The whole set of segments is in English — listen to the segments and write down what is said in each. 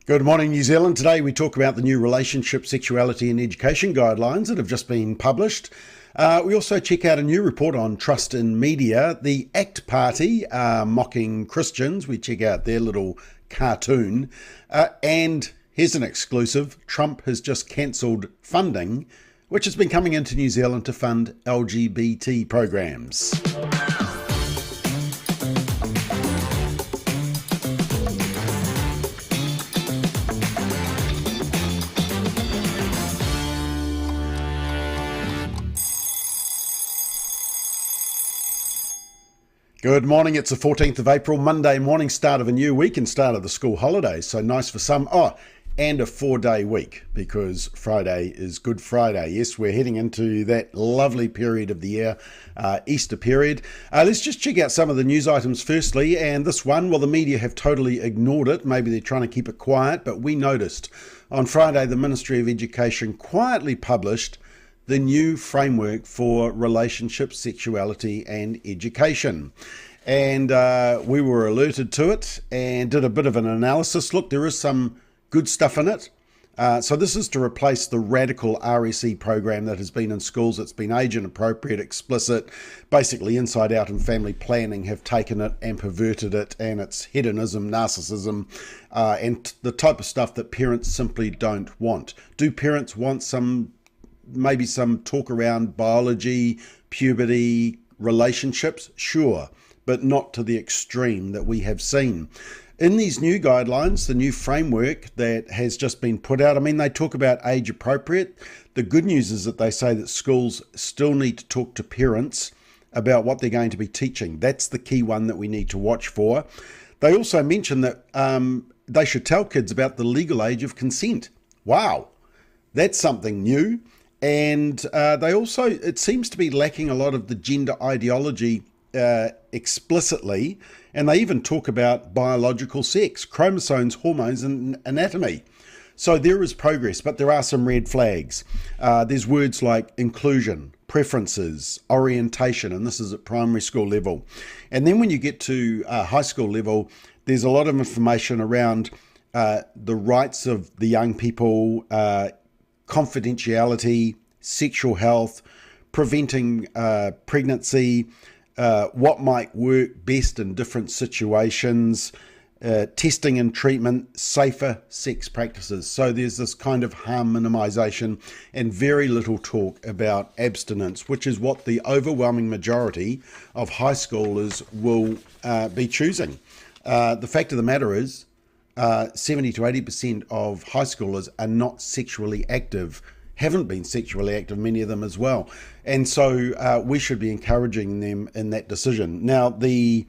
Good morning, New Zealand. Today we talk about the new relationship, sexuality and education guidelines that have just been published. We also check out a new report on trust in media. The ACT Party mocking Christians. We check out their little cartoon. And here's an exclusive. Trump has just cancelled funding, which has been coming into New Zealand to fund LGBT programs. Good morning, it's the 14th of April, Monday morning, start of a new week and start of the school holidays. So nice for some. And a 4-day week because Friday is Good Friday. Yes, we're heading into that lovely period of the year, Easter period. Let's just check out some of the news items firstly. And this one, well, the media have totally ignored it. Maybe they're trying to keep it quiet, but we noticed on Friday the Ministry of Education quietly published the new framework for relationships, sexuality and education. And we were alerted to it and did a bit of an analysis. Look, there is some good stuff in it. So this is to replace the radical RSE program that has been in schools. It's been age inappropriate, explicit, basically inside out and family planning have taken it and perverted it, and it's hedonism, narcissism, and the type of stuff that parents simply don't want. Do parents want maybe some talk around biology, puberty, relationships? Sure, but not to the extreme that we have seen. In these new guidelines, the new framework that has just been put out, I mean, they talk about age appropriate. The good news is that they say that schools still need to talk to parents about what they're going to be teaching. That's the key one that we need to watch for. They also mention that they should tell kids about the legal age of consent. Wow, that's something new. And they also, it seems to be lacking a lot of the gender ideology explicitly, and they even talk about biological sex, chromosomes, hormones, and anatomy. So there is progress, but there are some red flags. There's words like inclusion, preferences, orientation, and this is at primary school level. And then when you get to high school level, there's a lot of information around the rights of the young people, confidentiality, sexual health, preventing pregnancy, what might work best in different situations, testing and treatment, safer sex practices. So there's this kind of harm minimization and very little talk about abstinence, which is what the overwhelming majority of high schoolers will be choosing. The fact of the matter is 70 to 80% of high schoolers are not sexually active, haven't been sexually active, many of them as well. And so we should be encouraging them in that decision. Now, the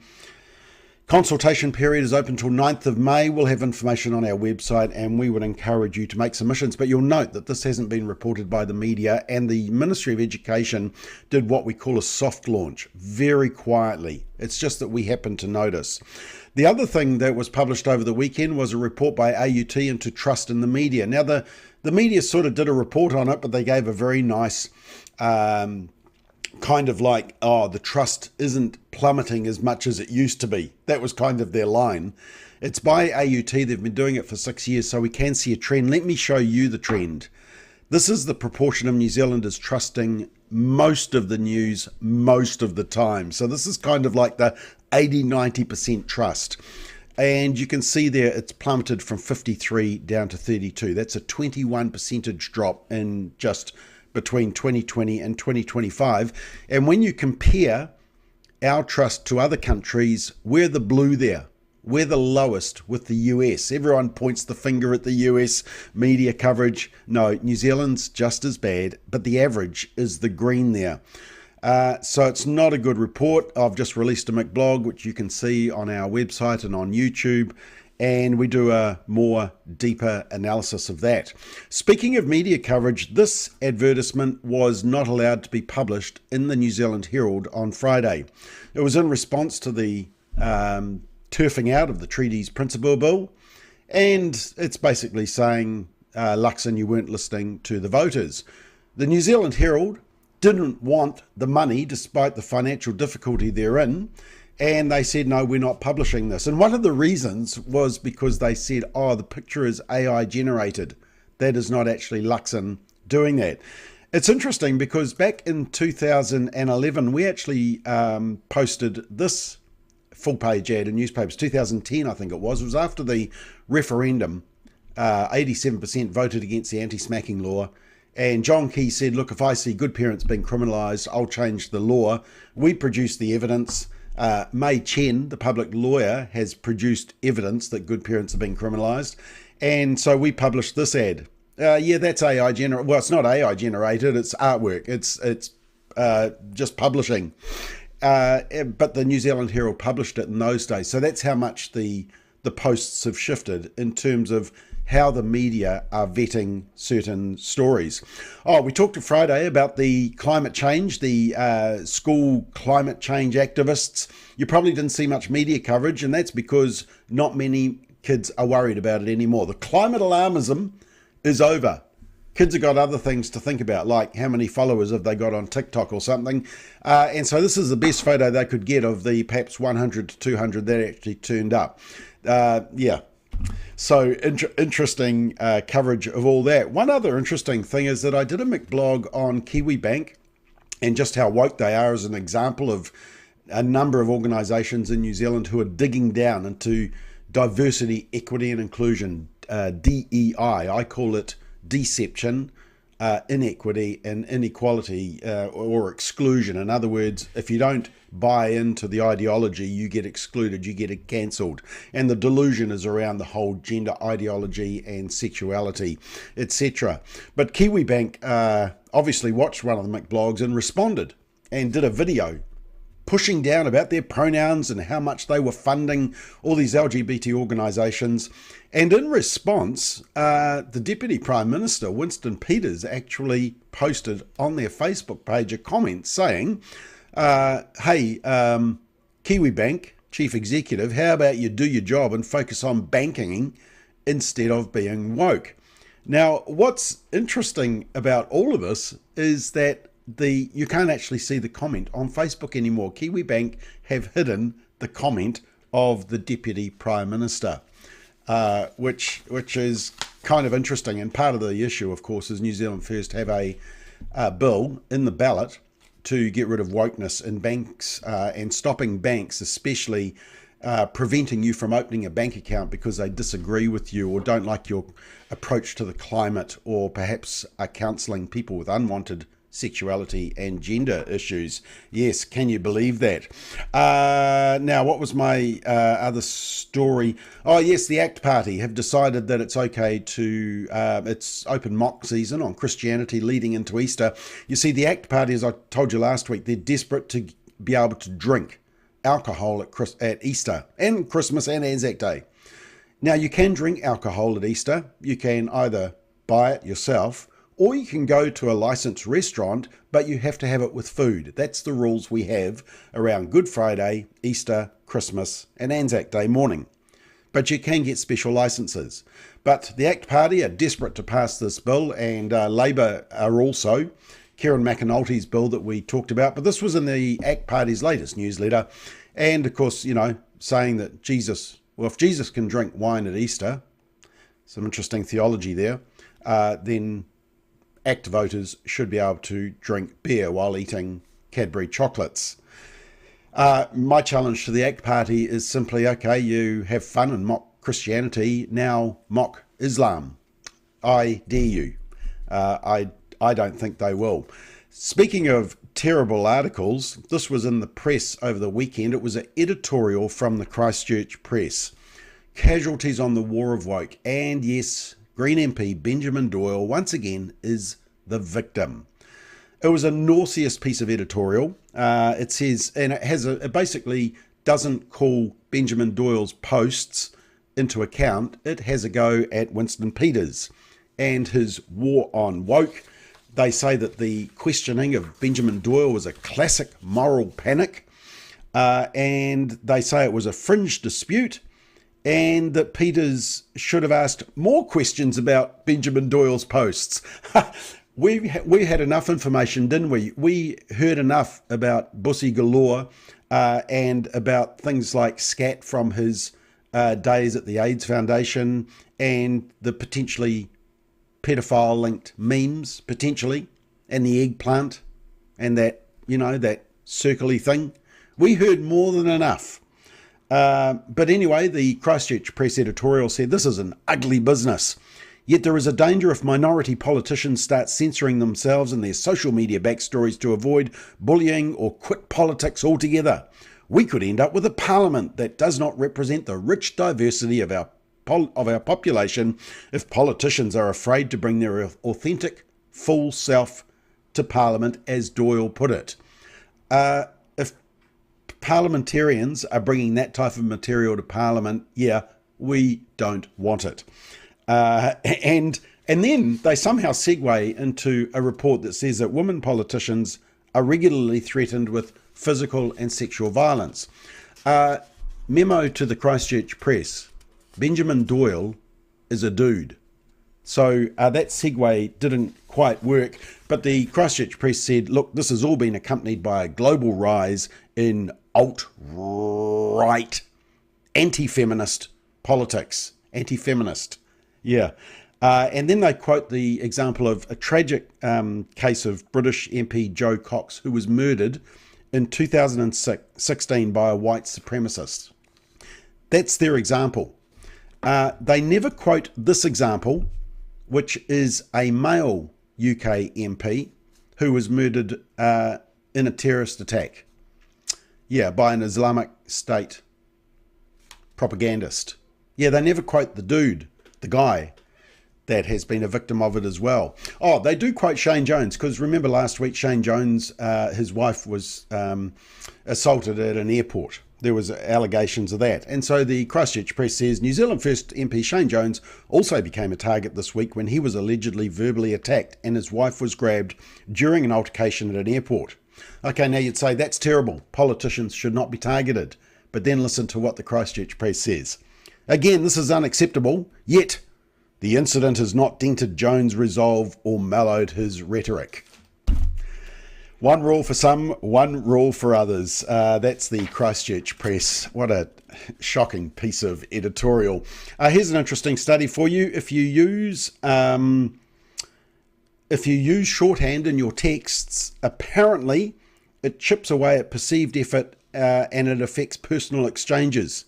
consultation period is open till 9th of May. We'll have information on our website and we would encourage you to make submissions. But you'll note that this hasn't been reported by the media, and the Ministry of Education did what we call a soft launch, very quietly. It's just that we happen to notice. The other thing that was published over the weekend was a report by AUT into trust in the media. Now, the media sort of did a report on it, but they gave a very nice kind of like, the trust isn't plummeting as much as it used to be. That was kind of their line. It's by AUT. They've been doing it for 6 years, so we can see a trend. Let me show you the trend. This is the proportion of New Zealanders trusting most of the news most of the time. So this is kind of like the 80-90% trust. And you can see there it's plummeted from 53 down to 32. That's a 21 percentage drop in just between 2020 and 2025. And when you compare our trust to other countries, we're the blue there. We're the lowest with the US. Everyone points the finger at the US media coverage. No, New Zealand's just as bad, but the average is the green there. So it's not a good report. I've just released a McBlog, which you can see on our website and on YouTube, and we do a more deeper analysis of that. Speaking of media coverage, this advertisement was not allowed to be published in the New Zealand Herald on Friday. It was in response to the turfing out of the Treaties Principle Bill, and it's basically saying, Luxon, you weren't listening to the voters. The New Zealand Herald didn't want the money despite the financial difficulty they're in. And they said, no, we're not publishing this. And one of the reasons was because they said, oh, the picture is AI generated. That is not actually Luxon doing that. It's interesting because back in 2011, we actually posted this full page ad in newspapers, 2010, I think it was. It was after the referendum. 87% voted against the anti-smacking law. And John Key said, look, if I see good parents being criminalised, I'll change the law. We produced the evidence. Mei Chen, the public lawyer, has produced evidence that good parents are being criminalised. And so we published this ad. Yeah, that's AI generated. Well, it's not AI generated. It's artwork. It's just publishing. But the New Zealand Herald published it in those days. So that's how much the posts have shifted in terms of how the media are vetting certain stories. Oh, we talked Friday about the climate change, the school climate change activists. You probably didn't see much media coverage, and that's because not many kids are worried about it anymore. The climate alarmism is over. Kids have got other things to think about, like how many followers have they got on TikTok or something. And so this is the best photo they could get of the perhaps 100 to 200 that actually turned up. Yeah. So interesting coverage of all that. One other interesting thing is that I did a McBlog on Kiwi Bank and just how woke they are as an example of a number of organisations in New Zealand who are digging down into diversity, equity and inclusion, DEI. I call it deception, inequity and inequality or exclusion. In other words, if you don't buy into the ideology, you get excluded, you get cancelled. And the delusion is around the whole gender ideology and sexuality, etc. But Kiwibank obviously watched one of the McBlogs and responded and did a video pushing down about their pronouns and how much they were funding all these LGBT organisations. And in response, the Deputy Prime Minister, Winston Peters, actually posted on their Facebook page a comment saying, hey, Kiwibank Chief Executive, how about you do your job and focus on banking instead of being woke? Now, what's interesting about all of this is that you can't actually see the comment on Facebook anymore. Kiwibank have hidden the comment of the Deputy Prime Minister, which is kind of interesting. And part of the issue, of course, is New Zealand First have a bill in the ballot to get rid of wokeness in banks and stopping banks, especially preventing you from opening a bank account because they disagree with you or don't like your approach to the climate, or perhaps are counselling people with unwanted sexuality and gender issues. Yes, can you believe that? Now, what was my other story? Oh, yes, the ACT Party have decided that it's okay to, it's open mock season on Christianity leading into Easter. You see, the ACT Party, as I told you last week, they're desperate to be able to drink alcohol at Easter and Christmas and Anzac Day. Now, you can drink alcohol at Easter. You can either buy it yourself, or you can go to a licensed restaurant, but you have to have it with food. That's the rules we have around Good Friday, Easter, Christmas, and Anzac Day morning. But you can get special licenses. But the ACT Party are desperate to pass this bill, and Labour are also. Kieran McAnulty's bill that we talked about, but this was in the ACT Party's latest newsletter. And of course, you know, saying that Jesus, well, if Jesus can drink wine at Easter, some interesting theology there, then ACT voters should be able to drink beer while eating Cadbury chocolates. My challenge to the ACT Party is simply, okay, you have fun and mock Christianity, now mock Islam. I dare you. I don't think they will. Speaking of terrible articles, this was in the press over the weekend. It was an editorial from the Christchurch Press. Casualties on the war of woke. And yes, Green MP Benjamin Doyle once again is the victim. It was a nauseous piece of editorial. It says, and it basically doesn't call Benjamin Doyle's posts into account. It has a go at Winston Peters and his war on woke. They say that the questioning of Benjamin Doyle was a classic moral panic, and they say it was a fringe dispute, and that Peters should have asked more questions about Benjamin Doyle's posts. we had enough information, didn't we? We heard enough about Bussy Galore and about things like scat from his days at the AIDS Foundation and the potentially pedophile-linked memes, potentially, and the eggplant and that, that circly thing. We heard more than enough. But anyway, the Christchurch Press editorial said this is an ugly business. Yet there is a danger if minority politicians start censoring themselves and their social media backstories to avoid bullying or quit politics altogether. We could end up with a parliament that does not represent the rich diversity of our population if politicians are afraid to bring their authentic, full self to parliament, as Doyle put it. If parliamentarians are bringing that type of material to parliament, we don't want it. And then they somehow segue into a report that says that women politicians are regularly threatened with physical and sexual violence. Memo to the Christchurch Press. Benjamin Doyle is a dude. So that segue didn't quite work, but the Christchurch Press said, look, this has all been accompanied by a global rise in alt-right, anti-feminist politics. Anti-feminist. Yeah. And then they quote the example of a tragic case of British MP Joe Cox, who was murdered in 2016 by a white supremacist. That's their example. They never quote this example, which is a male UK MP who was murdered in a terrorist attack. Yeah, by an Islamic State propagandist. Yeah, they never quote the dude, the guy that has been a victim of it as well. Oh, they do quote Shane Jones, because remember last week Shane Jones, his wife was assaulted at an airport. There was allegations of that. And so the Christchurch Press says New Zealand First MP Shane Jones also became a target this week when he was allegedly verbally attacked and his wife was grabbed during an altercation at an airport. Okay, now you'd say that's terrible. Politicians should not be targeted. But then listen to what the Christchurch Press says. Again, this is unacceptable, yet the incident has not dented Jones' resolve or mellowed his rhetoric. One rule for some, one rule for others. That's the Christchurch Press. What a shocking piece of editorial. Here's an interesting study for you. If you use shorthand in your texts, apparently it chips away at perceived effort and it affects personal exchanges.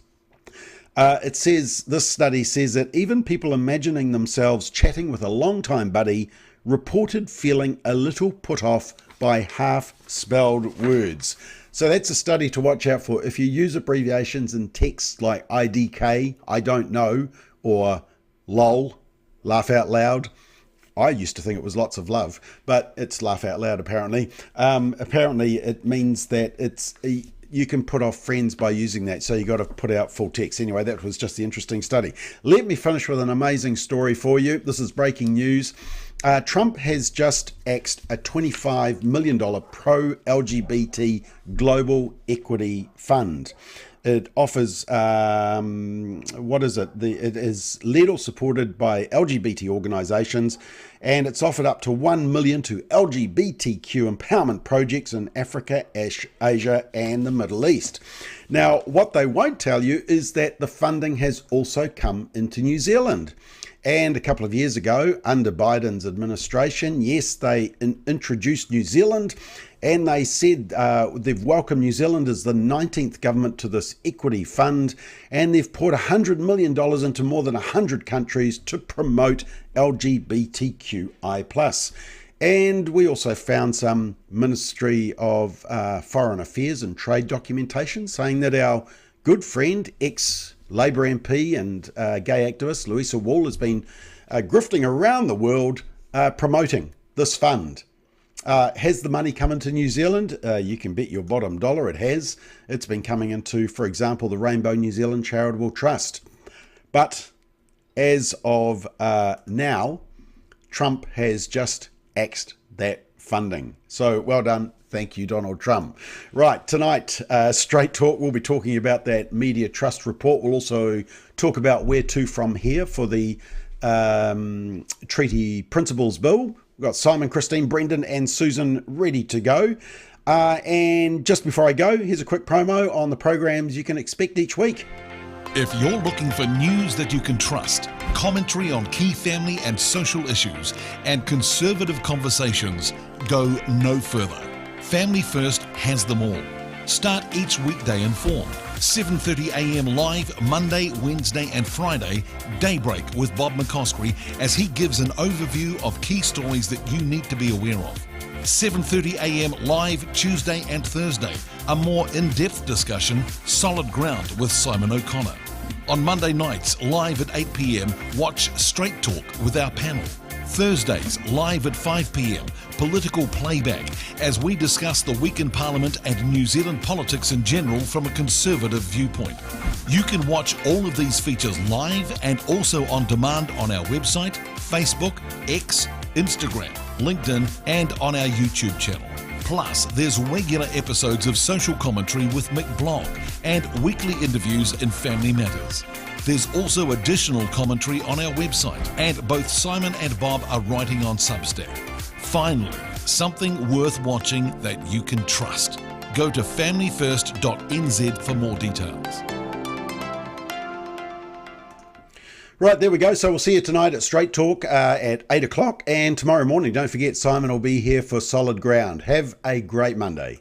It says, this study says that even people imagining themselves chatting with a long-time buddy reported feeling a little put off by half-spelled words. So that's a study to watch out for. If you use abbreviations in text like IDK, I don't know, or LOL, laugh out loud. I used to think it was lots of love, but it's laugh out loud apparently. Apparently it means that you can put off friends by using that, so you got to put out full text. Anyway, that was just the interesting study. Let me finish with an amazing story for you. This is breaking news. Trump has just axed a $25 million pro-LGBT global equity fund. It offers, it is led or supported by LGBT organisations, and it's offered up to $1 million to LGBTQ empowerment projects in Africa, Asia, and the Middle East. Now, what they won't tell you is that the funding has also come into New Zealand. And a couple of years ago, under Biden's administration, yes, they introduced New Zealand, and they said they've welcomed New Zealand as the 19th government to this equity fund, and they've poured $100 million into more than 100 countries to promote LGBTQI+. And we also found some Ministry of Foreign Affairs and Trade documentation saying that our good friend, ex-Labour MP and gay activist Louisa Wall has been grifting around the world promoting this fund. Has the money come into New Zealand? You can bet your bottom dollar it has. It's been coming into, for example, the Rainbow New Zealand Charitable Trust. But as of now, Trump has just axed that funding. So well done. Thank you, Donald Trump. Right, tonight, Straight Talk, we'll be talking about that media trust report. We'll also talk about where to from here for the Treaty Principles Bill, We've got Simon, Christine, Brendan and Susan ready to go. And just before I go, here's a quick promo on the programs you can expect each week. If you're looking for news that you can trust, commentary on key family and social issues, and conservative conversations, go no further. Family First has them all. Start each weekday informed. 7:30 a.m. live, Monday, Wednesday and Friday, Daybreak with Bob McCoskrie as he gives an overview of key stories that you need to be aware of. 7:30 a.m. live Tuesday and Thursday, a more in-depth discussion, Solid Ground with Simon O'Connor. On Monday nights, live at 8 p.m, watch Straight Talk with our panel. Thursdays, live at 5 p.m, political playback as we discuss the week in Parliament and New Zealand politics in general from a conservative viewpoint. You can watch all of these features live and also on demand on our website, Facebook, X, Instagram, LinkedIn and on our YouTube channel. Plus, there's regular episodes of social commentary with Mick Blogg and weekly interviews in Family Matters. There's also additional commentary on our website, and both Simon and Bob are writing on Substack. Finally, something worth watching that you can trust. Go to familyfirst.nz for more details. Right, there we go. So we'll see you tonight at Straight Talk at 8 o'clock. And tomorrow morning, don't forget, Simon will be here for Solid Ground. Have a great Monday.